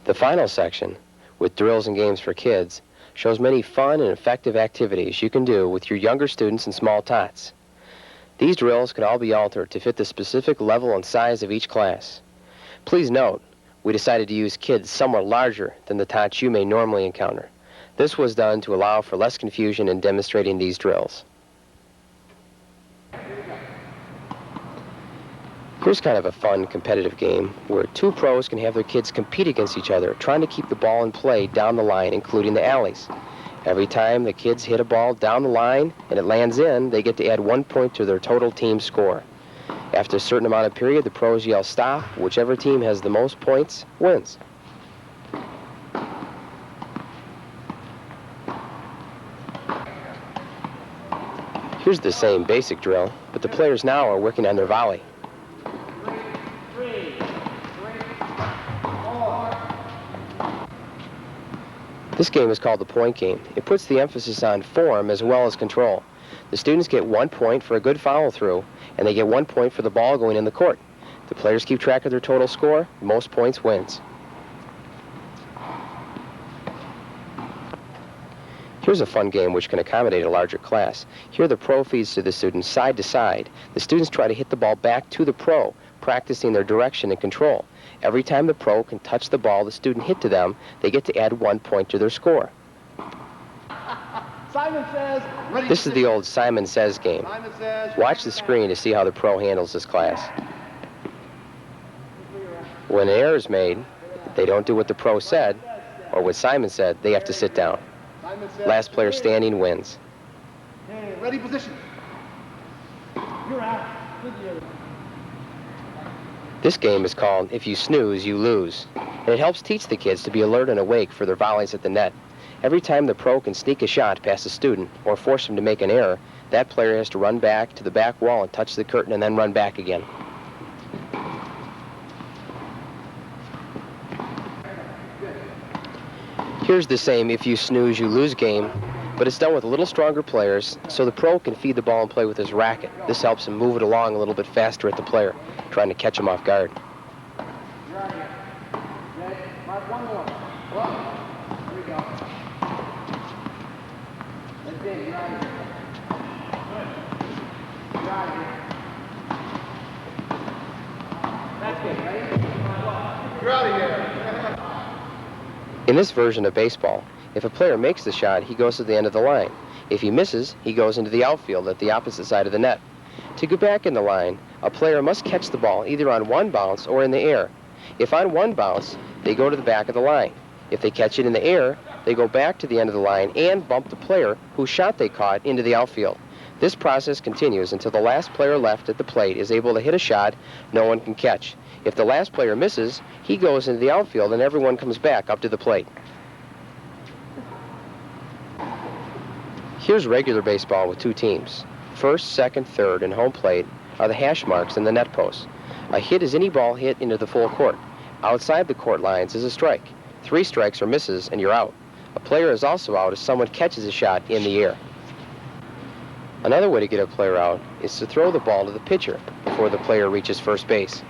The final section, with drills and games for kids, shows many fun and effective activities you can do with your younger students and small tots. These drills can all be altered to fit the specific level and size of each class. Please note, we decided to use kids somewhat larger than the tots you may normally encounter. This was done to allow for less confusion in demonstrating these drills. Here's kind of a fun, competitive game where two pros can have their kids compete against each other, trying to keep the ball in play down the line, including the alleys. Every time the kids hit a ball down the line and it lands in, they get to add 1 point to their total team score. After a certain amount of period, the pros yell stop. Whichever team has the most points wins. Here's the same basic drill, but the players now are working on their volley. This game is called the point game. It puts the emphasis on form as well as control. The students get 1 point for a good follow-through, and they get 1 point for the ball going in the court. The players keep track of their total score. Most points wins. Here's a fun game which can accommodate a larger class. Here the pro feeds to the students side to side. The students try to hit the ball back to the pro, practicing their direction and control. Every time the pro can touch the ball the student hit to them, they get to add 1 point to their score. Simon says, ready. This is the old Simon Says game. Watch the screen to see how the pro handles this class. When an error is made, they don't do what the pro said, or what Simon said, they have to sit down. Last player standing wins. Hey, ready position. You're out. This game is called If You Snooze, You Lose, and it helps teach the kids to be alert and awake for their volleys at the net. Every time the pro can sneak a shot past a student or force him to make an error, that player has to run back to the back wall and touch the curtain and then run back again. Here's the same If You Snooze, You Lose game, but it's done with a little stronger players, so the pro can feed the ball and play with his racket. This helps him move it along a little bit faster at the player, trying to catch him off guard. You're out here. Okay, mark one more. Whoa. Here we go. That's it. You're out here. You're out here. That's good, ready? You're out of here. In this version of baseball, if a player makes the shot, he goes to the end of the line. If he misses, he goes into the outfield at the opposite side of the net. To get back in the line, a player must catch the ball either on one bounce or in the air. If on one bounce, they go to the back of the line. If they catch it in the air, they go back to the end of the line and bump the player whose shot they caught into the outfield. This process continues until the last player left at the plate is able to hit a shot no one can catch. If the last player misses, he goes into the outfield and everyone comes back up to the plate. Here's regular baseball with two teams. First, second, third, and home plate are the hash marks in the net post. A hit is any ball hit into the full court. Outside the court lines is a strike. 3 strikes or misses and you're out. A player is also out if someone catches a shot in the air. Another way to get a player out is to throw the ball to the pitcher before the player reaches first base.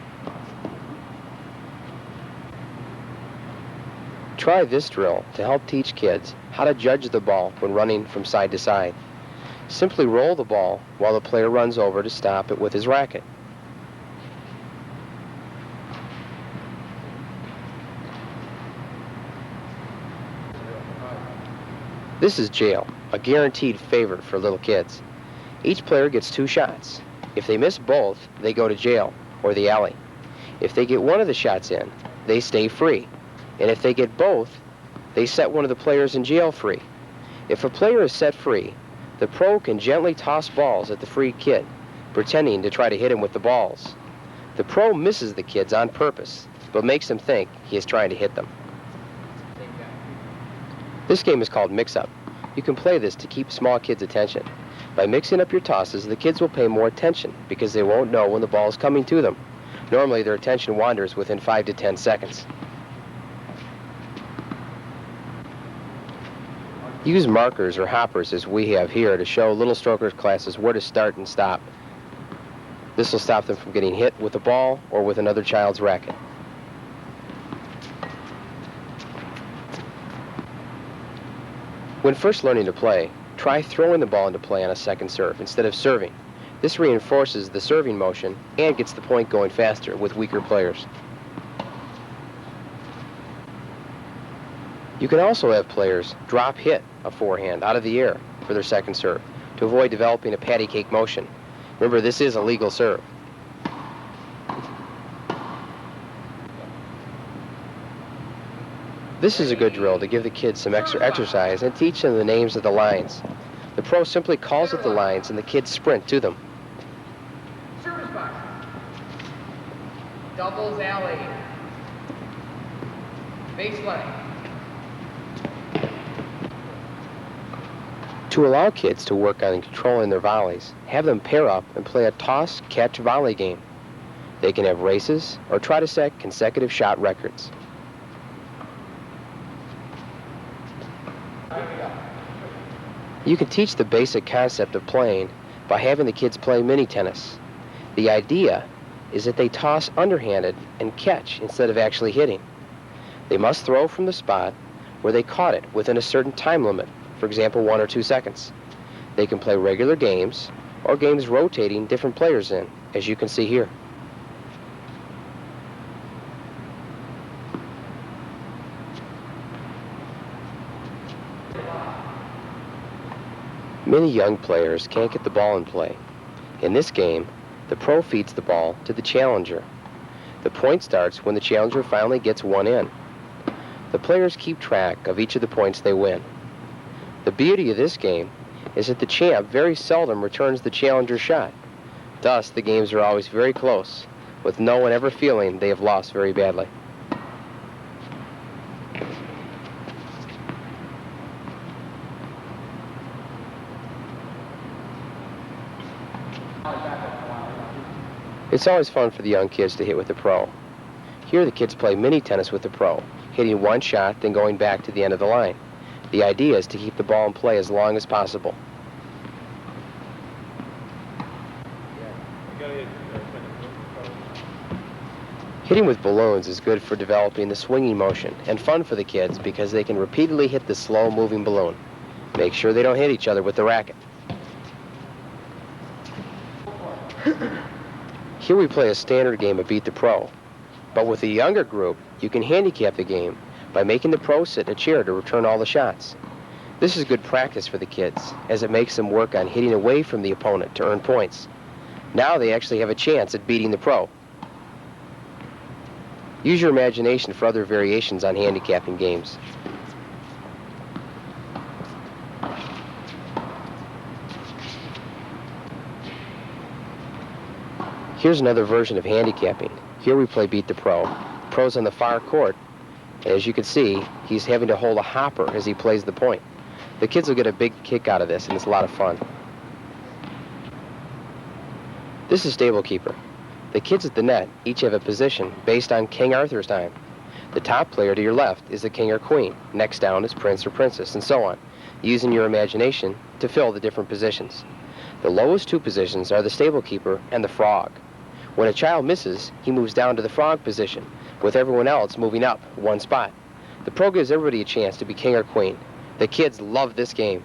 Try this drill to help teach kids how to judge the ball when running from side to side. Simply roll the ball while the player runs over to stop it with his racket. This is jail, a guaranteed favorite for little kids. Each player gets 2 shots. If they miss both, they go to jail or the alley. If they get one of the shots in, they stay free. And if they get both, they set one of the players in jail free. If a player is set free, the pro can gently toss balls at the free kid, pretending to try to hit him with the balls. The pro misses the kids on purpose, but makes them think he is trying to hit them. This game is called mix-up. You can play this to keep small kids' attention. By mixing up your tosses, the kids will pay more attention because they won't know when the ball is coming to them. Normally, their attention wanders within 5 to 10 seconds. Use markers or hoppers as we have here to show little strokers classes where to start and stop. This will stop them from getting hit with a ball or with another child's racket. When first learning to play, try throwing the ball into play on a second serve instead of serving. This reinforces the serving motion and gets the point going faster with weaker players. You can also have players drop hit a forehand out of the air for their second serve to avoid developing a patty cake motion. Remember, this is a legal serve. This is a good drill to give the kids some extra exercise and teach them the names of the lines. The pro simply calls out the lines and the kids sprint to them. Service box. Doubles alley. Baseline. To allow kids to work on controlling their volleys, have them pair up and play a toss-catch-volley game. They can have races or try to set consecutive shot records. You can teach the basic concept of playing by having the kids play mini tennis. The idea is that they toss underhanded and catch instead of actually hitting. They must throw from the spot where they caught it within a certain time limit, for example 1 or 2 seconds. They can play regular games or games rotating different players in, as you can see here. Many young players can't get the ball in play. In this game, the pro feeds the ball to the challenger. The point starts when the challenger finally gets one in. The players keep track of each of the points they win. The beauty of this game is that the champ very seldom returns the challenger's shot. Thus, the games are always very close, with no one ever feeling they have lost very badly. It's always fun for the young kids to hit with the pro. Here the kids play mini tennis with the pro, hitting one shot then going back to the end of the line. The idea is to keep the ball in play as long as possible. Hitting with balloons is good for developing the swinging motion and fun for the kids because they can repeatedly hit the slow-moving balloon. Make sure they don't hit each other with the racket. Here we play a standard game of Beat the Pro, but with a younger group, you can handicap the game by making the pro sit in a chair to return all the shots. This is good practice for the kids, as it makes them work on hitting away from the opponent to earn points. Now they actually have a chance at beating the pro. Use your imagination for other variations on handicapping games. Here's another version of handicapping. Here we play Beat the Pro. The pro's on the far court. As you can see, he's having to hold a hopper as he plays the point. The kids will get a big kick out of this, and it's a lot of fun. This is Stable Keeper. The kids at the net each have a position based on King Arthur's time. The top player to your left is the king or queen. Next down is prince or princess, and so on, using your imagination to fill the different positions. The lowest two positions are the Stable Keeper and the frog. When a child misses, he moves down to the frog position, with everyone else moving up one spot. The pro gives everybody a chance to be king or queen. The kids love this game.